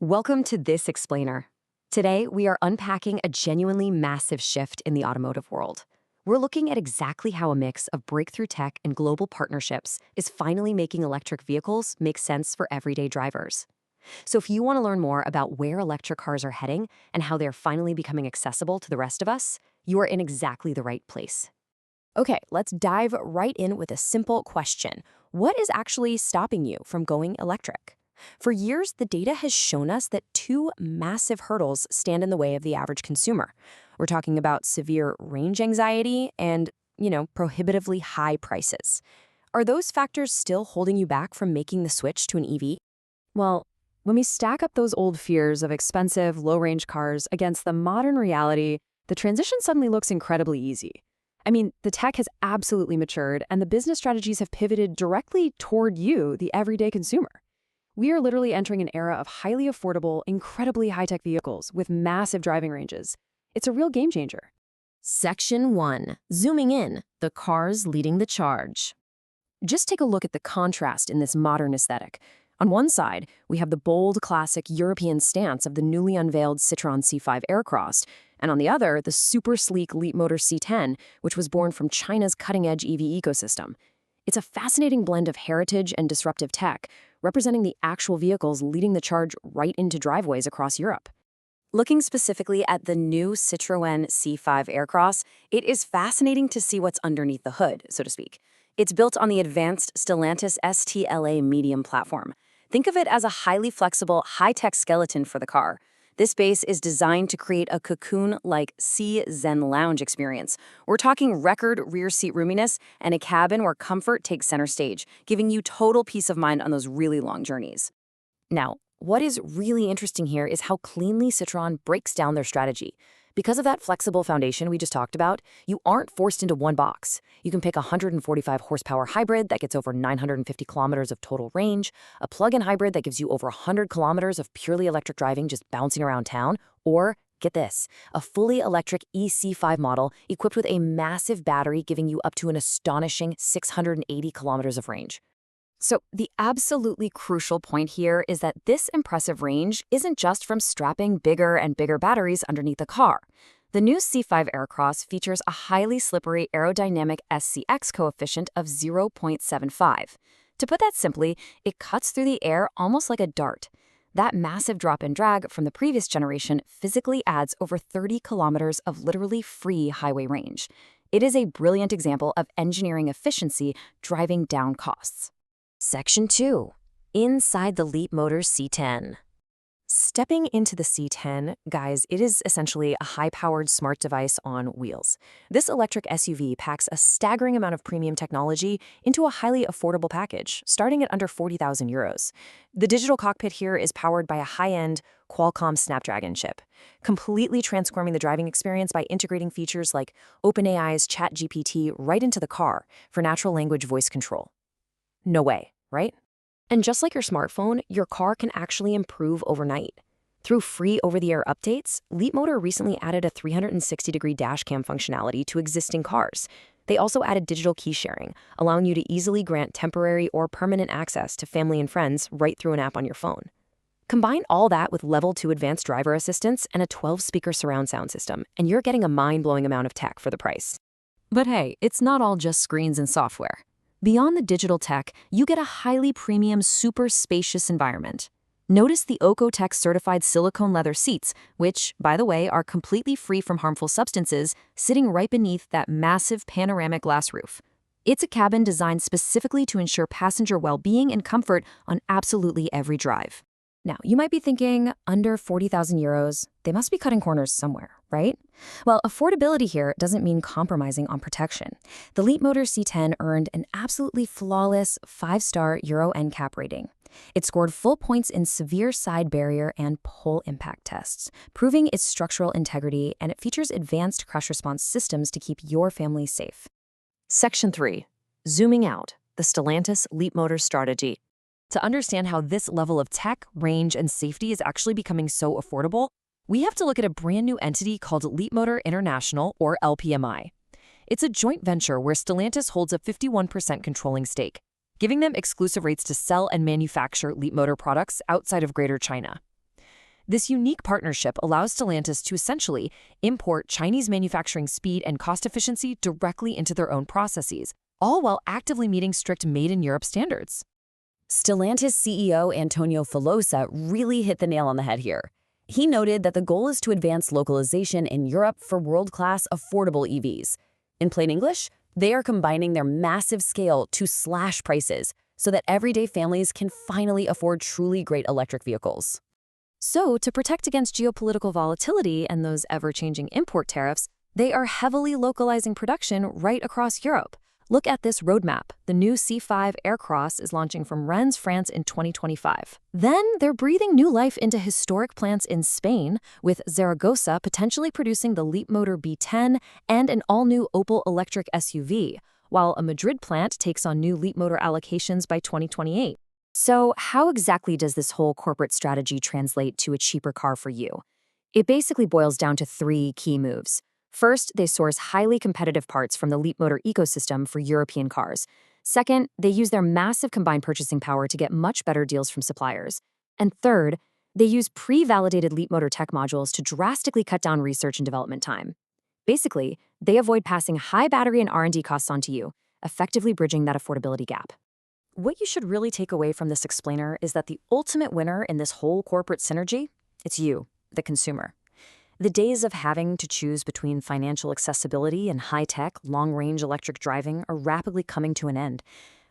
Welcome to This Explainer. Today, we are unpacking a genuinely massive shift in the automotive world. We're looking at exactly how a mix of breakthrough tech and global partnerships is finally making electric vehicles make sense for everyday drivers. So if you want to learn more about where electric cars are heading and how they're finally becoming accessible to the rest of us, you are in exactly the right place. Okay, let's dive right in with a simple question. What is actually stopping you from going electric? For years, the data has shown us that two massive hurdles stand in the way of the average consumer. We're talking about severe range anxiety and, prohibitively high prices. Are those factors still holding you back from making the switch to an EV? Well, when we stack up those old fears of expensive, low-range cars against the modern reality, the transition suddenly looks incredibly easy. I mean, the tech has absolutely matured, and the business strategies have pivoted directly toward you, the everyday consumer. We are literally entering an era of highly affordable, incredibly high-tech vehicles with massive driving ranges. It's a real game changer. Section 1. Zooming in, the cars leading the charge. Just take a look at the contrast in this modern aesthetic. On one side, we have the bold, classic European stance of the newly unveiled Citroën C5 Aircross, and on the other, the super sleek Leapmotor C10, which was born from China's cutting-edge EV ecosystem. It's a fascinating blend of heritage and disruptive tech, representing the actual vehicles leading the charge right into driveways across Europe. Looking specifically at the new Citroën C5 Aircross, it is fascinating to see what's underneath the hood, so to speak. It's built on the advanced Stellantis STLA Medium platform. Think of it as a highly flexible, high-tech skeleton for the car. This base is designed to create a cocoon-like Zen lounge experience. We're talking record rear seat roominess and a cabin where comfort takes center stage, giving you total peace of mind on those really long journeys. Now, what is really interesting here is how cleanly Citroën breaks down their strategy. Because of that flexible foundation we just talked about, you aren't forced into one box. You can pick a 145 horsepower hybrid that gets over 950 kilometers of total range, a plug-in hybrid that gives you over 100 kilometers of purely electric driving just bouncing around town, or, get this, a fully electric EC5 model equipped with a massive battery giving you up to an astonishing 680 kilometers of range. So the absolutely crucial point here is that this impressive range isn't just from strapping bigger and bigger batteries underneath the car. The new C5 Aircross features a highly slippery aerodynamic SCX coefficient of 0.75. To put that simply, it cuts through the air almost like a dart. That massive drop in drag from the previous generation physically adds over 30 kilometers of literally free highway range. It is a brilliant example of engineering efficiency driving down costs. Section 2. Inside the Leapmotor C10. Stepping into the C10, guys, it is essentially a high-powered smart device on wheels. This electric SUV packs a staggering amount of premium technology into a highly affordable package, starting at under 40,000 euros. The digital cockpit here is powered by a high-end Qualcomm Snapdragon chip, completely transforming the driving experience by integrating features like OpenAI's ChatGPT right into the car for natural language voice control. No way, right? And just like your smartphone, your car can actually improve overnight. Through free over-the-air updates, Leapmotor recently added a 360-degree dashcam functionality to existing cars. They also added digital key sharing, allowing you to easily grant temporary or permanent access to family and friends right through an app on your phone. Combine all that with Level 2 advanced driver assistance and a 12-speaker surround sound system, and you're getting a mind-blowing amount of tech for the price. But hey, it's not all just screens and software. Beyond the digital tech, you get a highly premium, super spacious environment. Notice the Oecotech certified silicone leather seats, which, by the way, are completely free from harmful substances, sitting right beneath that massive panoramic glass roof. It's a cabin designed specifically to ensure passenger well-being and comfort on absolutely every drive. Now, you might be thinking, under 40,000 euros, they must be cutting corners somewhere, right? Well, affordability here doesn't mean compromising on protection. The Leapmotor C10 earned an absolutely flawless 5-star Euro NCAP rating. It scored full points in severe side barrier and pole impact tests, proving its structural integrity, and it features advanced crash response systems to keep your family safe. Section 3. Zooming out, the Stellantis Leapmotor strategy. To understand how this level of tech, range, and safety is actually becoming so affordable, we have to look at a brand new entity called Leapmotor International, or LPMI. It's a joint venture where Stellantis holds a 51% controlling stake, giving them exclusive rights to sell and manufacture Leapmotor products outside of Greater China. This unique partnership allows Stellantis to essentially import Chinese manufacturing speed and cost efficiency directly into their own processes, all while actively meeting strict made-in-Europe standards. Stellantis CEO Antonio Filosa really hit the nail on the head here. He noted that the goal is to advance localization in Europe for world-class affordable EVs. In plain English, they are combining their massive scale to slash prices so that everyday families can finally afford truly great electric vehicles. So, to protect against geopolitical volatility and those ever-changing import tariffs, they are heavily localizing production right across Europe. Look at this roadmap. The new C5 Aircross is launching from Rennes, France in 2025. Then they're breathing new life into historic plants in Spain, with Zaragoza potentially producing the Leapmotor B10 and an all-new Opel electric SUV, while a Madrid plant takes on new Leapmotor allocations by 2028. So how exactly does this whole corporate strategy translate to a cheaper car for you? It basically boils down to 3 key moves. First, they source highly competitive parts from the Leapmotor ecosystem for European cars. Second, they use their massive combined purchasing power to get much better deals from suppliers. And third, they use pre-validated Leapmotor tech modules to drastically cut down research and development time. Basically, they avoid passing high battery and R&D costs onto you, effectively bridging that affordability gap. What you should really take away from this explainer is that the ultimate winner in this whole corporate synergy, it's you, the consumer. The days of having to choose between financial accessibility and high-tech, long-range electric driving are rapidly coming to an end.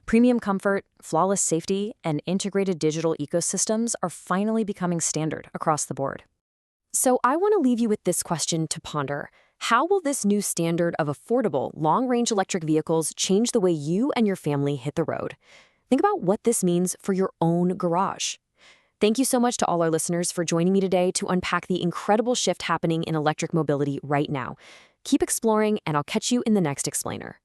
Premium comfort, flawless safety, and integrated digital ecosystems are finally becoming standard across the board. So I want to leave you with this question to ponder. How will this new standard of affordable, long-range electric vehicles change the way you and your family hit the road? Think about what this means for your own garage. Thank you so much to all our listeners for joining me today to unpack the incredible shift happening in electric mobility right now. Keep exploring, and I'll catch you in the next explainer.